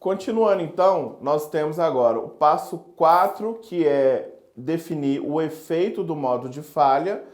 Continuando então, nós temos agora o passo 4, que é definir o efeito do modo de falha,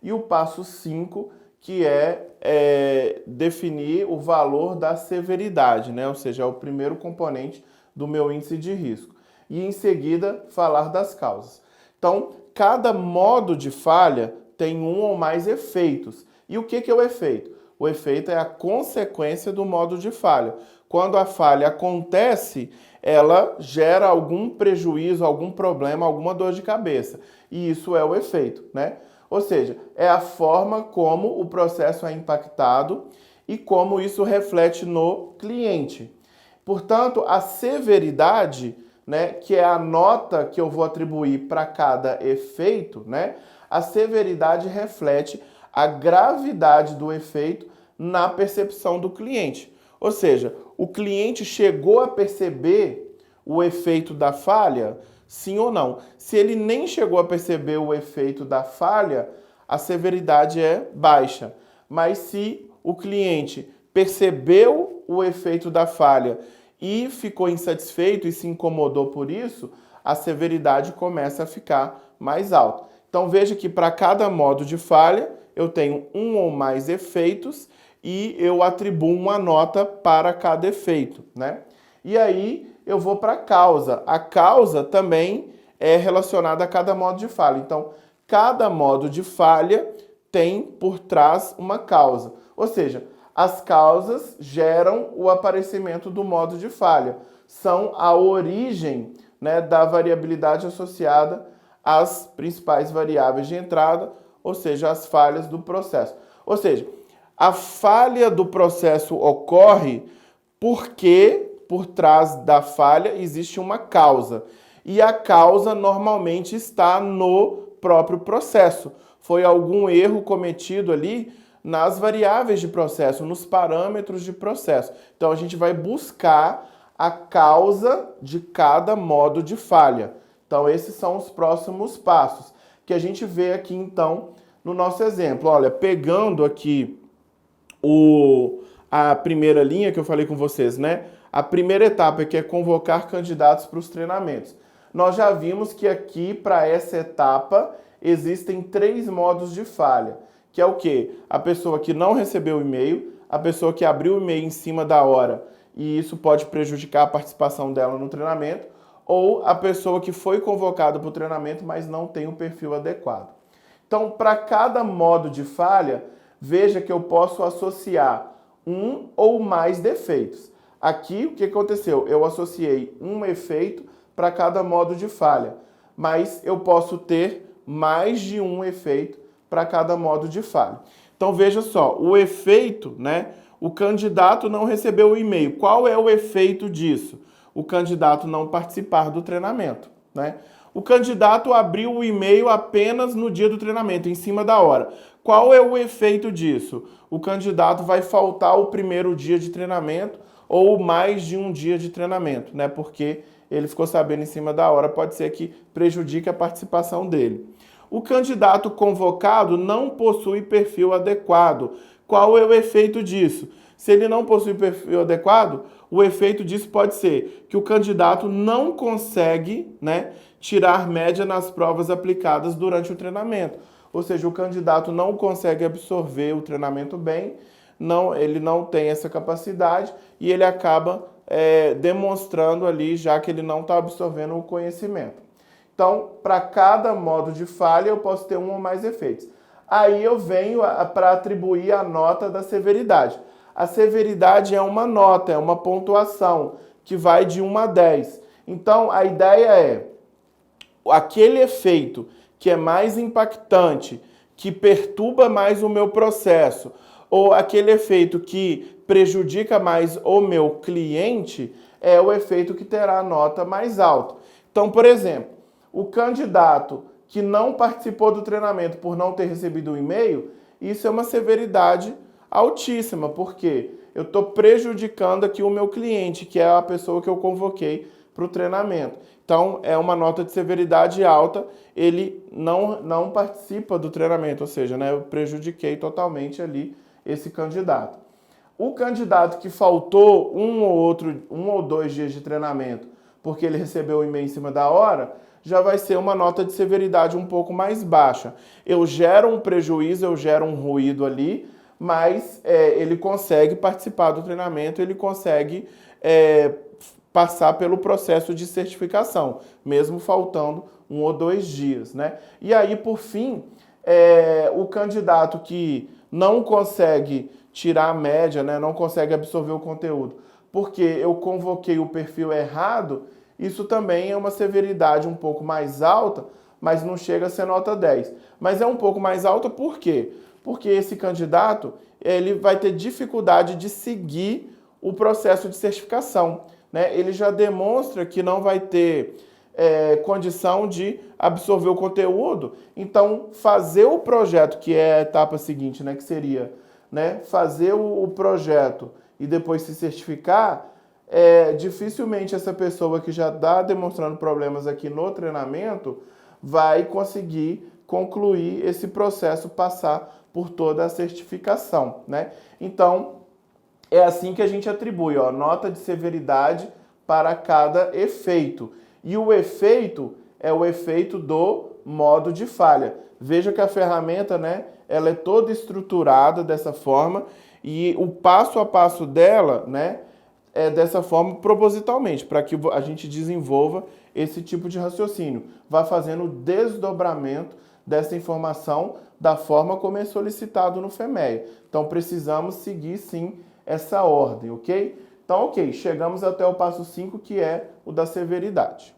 e o passo 5, que é definir o valor da severidade, né? Ou seja, é o primeiro componente do meu índice de risco. E em seguida, falar das causas. Então, cada modo de falha tem um ou mais efeitos. E o que é o efeito? O efeito é a consequência do modo de falha. Quando a falha acontece, ela gera algum prejuízo, algum problema, alguma dor de cabeça. E isso é o efeito, né? Ou seja, é a forma como o processo é impactado e como isso reflete no cliente. Portanto, a severidade, né, que é a nota que eu vou atribuir para cada efeito, né, a severidade reflete a gravidade do efeito na percepção do cliente. Ou seja, o cliente chegou a perceber o efeito da falha, sim ou não? Se ele nem chegou a perceber o efeito da falha, a severidade é baixa. Mas se o cliente percebeu o efeito da falha e ficou insatisfeito e se incomodou por isso, a severidade começa a ficar mais alta. Então veja que para cada modo de falha eu tenho um ou mais efeitos e eu atribuo uma nota para cada efeito, né? E aí eu vou para a causa. A causa também é relacionada a cada modo de falha. Então, cada modo de falha tem por trás uma causa. Ou seja, as causas geram o aparecimento do modo de falha. São a origem, né, da variabilidade associada às principais variáveis de entrada, ou seja, as falhas do processo. Ou seja, a falha do processo ocorre porque por trás da falha existe uma causa. E a causa normalmente está no próprio processo. Foi algum erro cometido ali nas variáveis de processo, nos parâmetros de processo. Então a gente vai buscar a causa de cada modo de falha. Então esses são os próximos passos que a gente vê aqui então no nosso exemplo. Olha, pegando aqui a primeira linha que eu falei com vocês, né? A primeira etapa que é convocar candidatos para os treinamentos. Nós já vimos que aqui, para essa etapa, existem 3 modos de falha, que é o quê? A pessoa que não recebeu o e-mail, a pessoa que abriu o e-mail em cima da hora e isso pode prejudicar a participação dela no treinamento, ou a pessoa que foi convocada para o treinamento, mas não tem o perfil adequado. Então, para cada modo de falha, veja que eu posso associar um ou mais defeitos. Aqui, o que aconteceu? Eu associei um efeito para cada modo de falha, mas eu posso ter mais de um efeito para cada modo de falha. Então, veja só, o efeito, né? O candidato não recebeu o e-mail. Qual é o efeito disso? O candidato não participar do treinamento, né? O candidato abriu o e-mail apenas no dia do treinamento, em cima da hora. Qual é o efeito disso? O candidato vai faltar o primeiro dia de treinamento ou mais de um dia de treinamento, né? Porque ele ficou sabendo em cima da hora, pode ser que prejudique a participação dele. O candidato convocado não possui perfil adequado. Qual é o efeito disso? Se ele não possui perfil adequado, o efeito disso pode ser que o candidato não consegue, né, tirar média nas provas aplicadas durante o treinamento. Ou seja, o candidato não consegue absorver o treinamento bem, ele não tem essa capacidade e ele acaba demonstrando ali, já que ele não está absorvendo o conhecimento. Então, para cada modo de falha, eu posso ter um ou mais efeitos. Aí eu venho para atribuir a nota da severidade. A severidade é uma nota, é uma pontuação que vai de 1 a 10. Então, a ideia é aquele efeito que é mais impactante, que perturba mais o meu processo, ou aquele efeito que prejudica mais o meu cliente, é o efeito que terá a nota mais alta. Então, por exemplo, o candidato que não participou do treinamento por não ter recebido o e-mail, isso é uma severidade altíssima, porque eu estou prejudicando aqui o meu cliente, que é a pessoa que eu convoquei para o treinamento. Então, é uma nota de severidade alta, ele não participa do treinamento, ou seja, né, eu prejudiquei totalmente ali esse candidato. O candidato que faltou um ou dois dias de treinamento, porque ele recebeu o e-mail em cima da hora, já vai ser uma nota de severidade um pouco mais baixa. Eu gero um prejuízo, eu gero um ruído ali, mas ele consegue participar do treinamento, ele consegue passar pelo processo de certificação, mesmo faltando um ou dois dias, né? E aí, por fim, o candidato que não consegue tirar a média, né, não consegue absorver o conteúdo, porque eu convoquei o perfil errado, isso também é uma severidade um pouco mais alta, mas não chega a ser nota 10. Mas é um pouco mais alta por quê? Porque esse candidato ele vai ter dificuldade de seguir o processo de certificação, né? Ele já demonstra que não vai ter condição de absorver o conteúdo, então fazer o projeto, que é a etapa seguinte, né, que seria, né, fazer o projeto e depois se certificar, dificilmente essa pessoa que já está demonstrando problemas aqui no treinamento vai conseguir concluir esse processo, passar por toda a certificação, né? Então, é assim que a gente atribui, ó, nota de severidade para cada efeito. E o efeito é o efeito do modo de falha. Veja que a ferramenta, né, ela é toda estruturada dessa forma e o passo a passo dela, né, é dessa forma propositalmente, para que a gente desenvolva esse tipo de raciocínio. Vá fazendo o desdobramento dessa informação da forma como é solicitado no FEMEA. Então, precisamos seguir, sim, essa ordem, ok? Então, ok, chegamos até o passo 5, que é o da severidade.